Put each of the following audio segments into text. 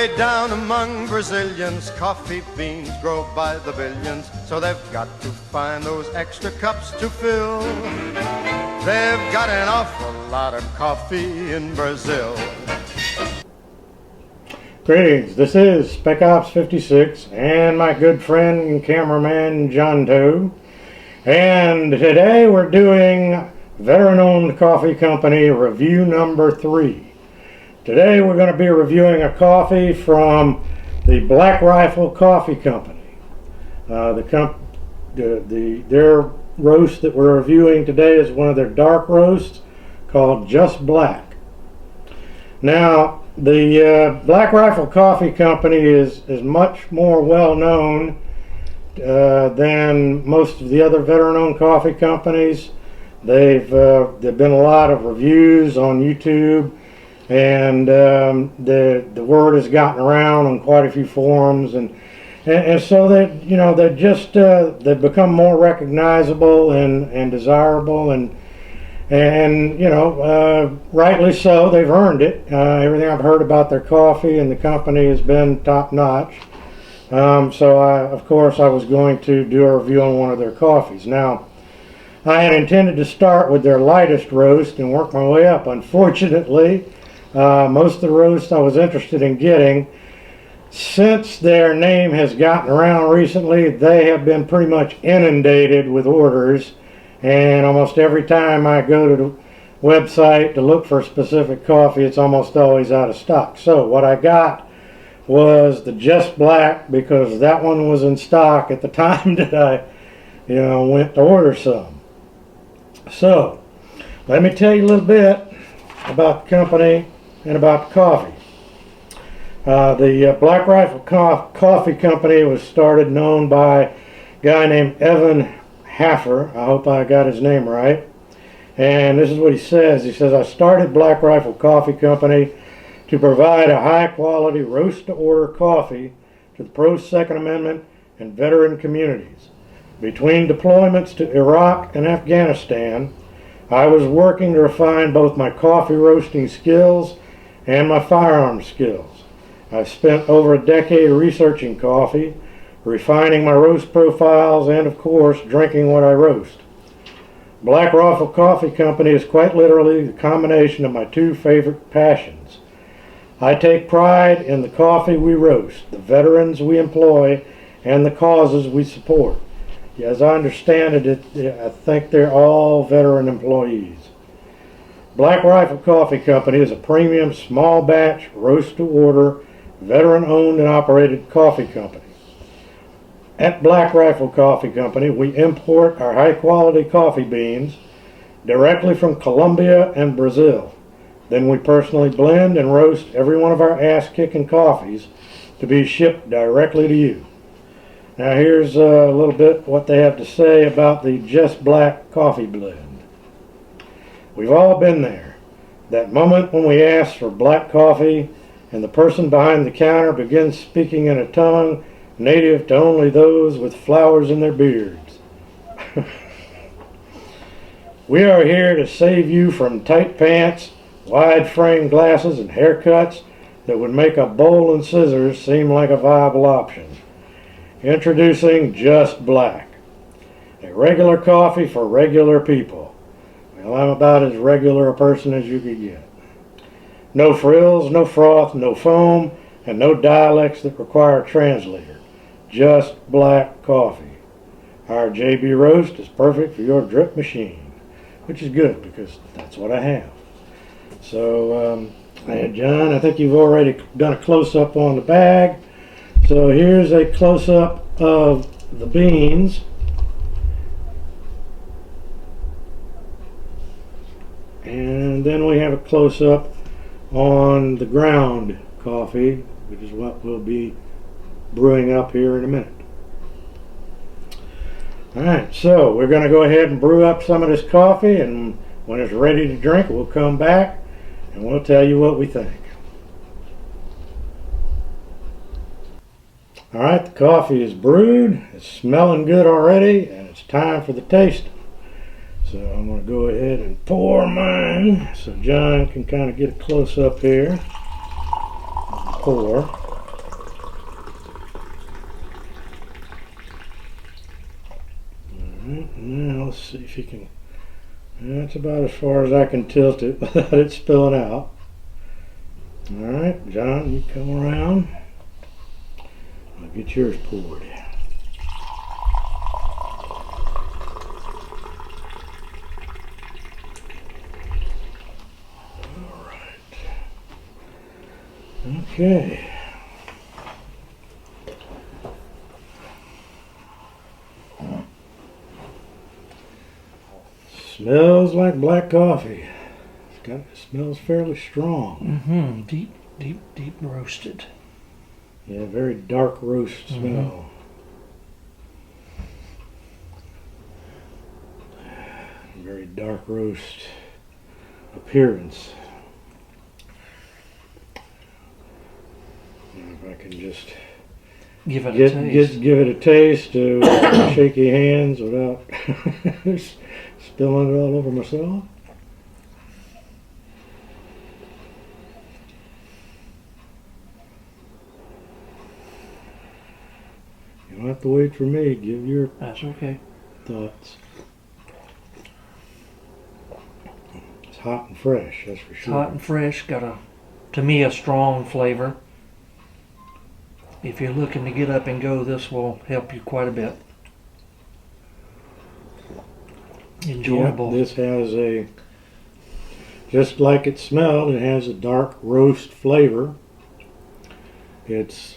Way down among Brazilians, coffee beans grow by the billions, so they've got to find those extra cups to fill. They've got an awful lot of coffee in Brazil. Greetings, this is Spec Ops 56 and my good friend and cameraman John Doe. And today we're doing veteran-owned coffee company review number 3. Today we're going to be reviewing a coffee from the Black Rifle Coffee Company. Their roast that we're reviewing today is one of their dark roasts called Just Black. Now, the Black Rifle Coffee Company is much more well known than most of the other veteran-owned coffee companies. There've been a lot of reviews on YouTube, and the word has gotten around on quite a few forums, and so they've become more recognizable and desirable, and rightly so. They've earned it. Everything I've heard about their coffee and the company has been top notch. So of course I was going to do a review on one of their coffees. Now, I had intended to start with their lightest roast and work my way up. Unfortunately, most of the roasts I was interested in getting, since their name has gotten around recently, they have been pretty much inundated with orders, and almost every time I go to the website to look for a specific coffee, it's almost always out of stock. So what I got was the Just Black, because that one was in stock at the time that I went to order some. So let me tell you a little bit about the company and about the coffee. The Black Rifle Coffee Company was started, known by a guy named Evan Haffer. I hope I got his name right. And this is what he says. He says, "I started Black Rifle Coffee Company to provide a high-quality roast-to-order coffee to the pro-Second Amendment and veteran communities. Between deployments to Iraq and Afghanistan, I was working to refine both my coffee roasting skills and my firearms skills. I've spent over a decade researching coffee, refining my roast profiles, and of course drinking what I roast. Black Rifle Coffee Company is quite literally the combination of my two favorite passions. I take pride in the coffee we roast, the veterans we employ, and the causes we support. As I understand it, I think they're all veteran employees. Black Rifle Coffee Company is a premium small batch roast to order veteran owned and operated coffee company. At Black Rifle Coffee Company, we import our high quality coffee beans directly from Colombia and Brazil. Then we personally blend and roast every one of our ass kicking coffees to be shipped directly to you." Now here's a little bit what they have to say about the Just Black coffee blend. "We've all been there. That moment when we ask for black coffee and the person behind the counter begins speaking in a tongue native to only those with flowers in their beards. We are here to save you from tight pants, wide frame glasses, and haircuts that would make a bowl and scissors seem like a viable option. Introducing Just Black, a regular coffee for regular people." Well, I'm about as regular a person as you could get. "No frills, no froth, no foam, and no dialects that require a translator. Just black coffee. Our JB roast is perfect for your drip machine," which is good because that's what I have. So, John, I think you've already done a close-up on the bag. So here's a close-up of the beans. And then we have a close-up on the ground coffee, which is what we'll be brewing up here in a minute. Alright, so we're going to go ahead and brew up some of this coffee, and when it's ready to drink, we'll come back and we'll tell you what we think. Alright, the coffee is brewed, it's smelling good already, and it's time for the tasting. So I'm going to go ahead and pour mine so John can kind of get a close up here. Pour. Now let's see if you can. That's about as far as I can tilt it without it spilling out. All right, John, you come around. I'll get yours poured. All right. Okay. Smells like black coffee. It smells fairly strong. Deep roasted. Yeah, very dark roast smell. Very dark roast appearance. And if I can just Give it a taste. give it a taste of shaky hands without spilling it all over myself. You don't have to wait for me. Give your That's okay. thoughts. It's hot and fresh, that's for It's sure. hot and fresh. Got to me, a strong flavor. If you're looking to get up and go, this will help you quite a bit. Enjoyable. Yeah, this has just like it smelled, it has a dark roast flavor. It's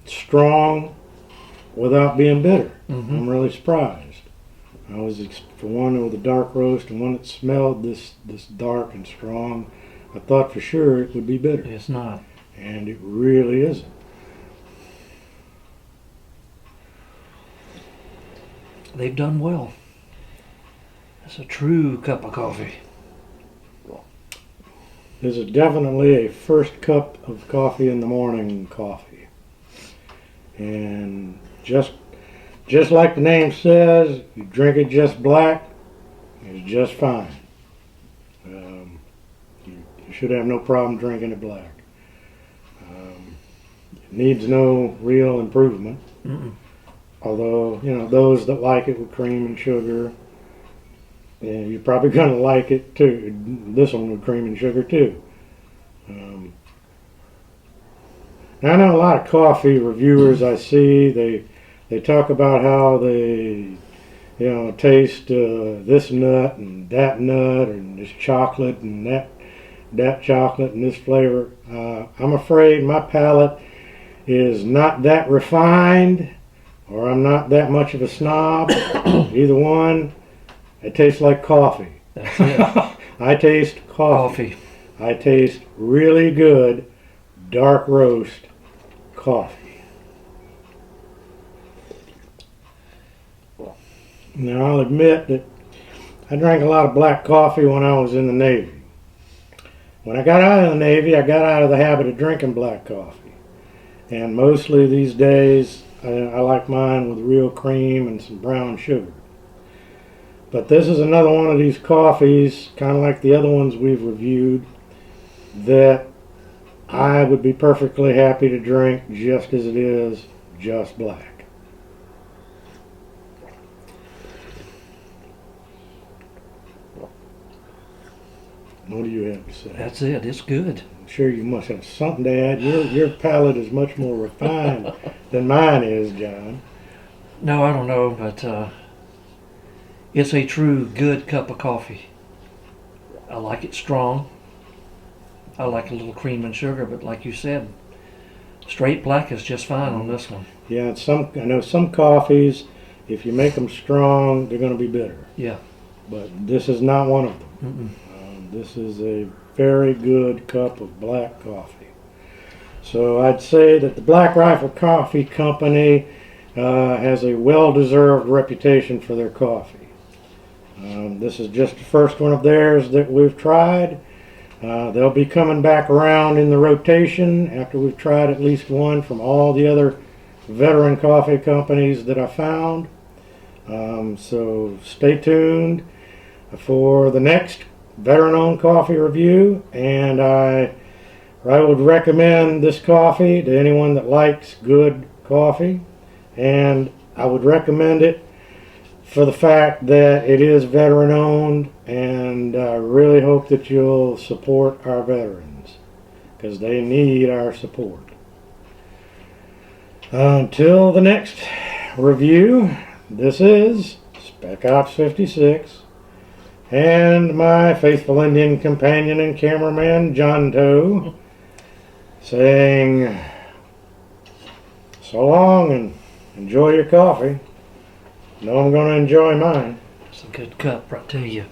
strong without being bitter. I'm really surprised. I was for one with a dark roast and one that smelled this dark and strong. I thought for sure it would be bitter, It's not. and it really isn't. They've done well. It's a true cup of coffee. This is definitely a first cup of coffee in the morning coffee, and just like the name says, you drink it just black, it's just fine. You should have no problem drinking it black. It needs no real improvement. Although, those that like it with cream and sugar, you're probably going to like it too. This one with cream and sugar too. Now I know a lot of coffee reviewers I see, they talk about how they, taste this nut and this chocolate and that chocolate and this flavor. I'm afraid my palate is not that refined, or I'm not that much of a snob. Either one. It tastes like coffee. That's it. I taste coffee. I taste really good dark roast coffee. Now I'll admit that I drank a lot of black coffee when I was in the Navy. When I got out of the Navy, I got out of the habit of drinking black coffee. And mostly these days, I like mine with real cream and some brown sugar. But this is another one of these coffees, kind of like the other ones we've reviewed, that I would be perfectly happy to drink just as it is, just black. What do you have to say? That's it. It's good. I'm sure you must have something to add. Your palate is much more refined than mine is, John. No, I don't know, but it's a true good cup of coffee. I like it strong. I like a little cream and sugar, but like you said, straight black is just fine on this one. Yeah, I know some coffees, if you make them strong, they're going to be bitter. Yeah. But this is not one of them. This is a very good cup of black coffee. So I'd say that the Black Rifle Coffee Company has a well-deserved reputation for their coffee. This is just the first one of theirs that we've tried. They'll be coming back around in the rotation after we've tried at least one from all the other veteran coffee companies that I found. So stay tuned for the next veteran-owned coffee review, and I would recommend this coffee to anyone that likes good coffee, and I would recommend it for the fact that it is veteran owned, and I really hope that you'll support our veterans because they need our support. Until the next review, this is Spec Ops 56 and my faithful Indian companion and cameraman John Doe saying so long and enjoy your coffee. Know I'm going to enjoy mine. It's a good cup, I tell you.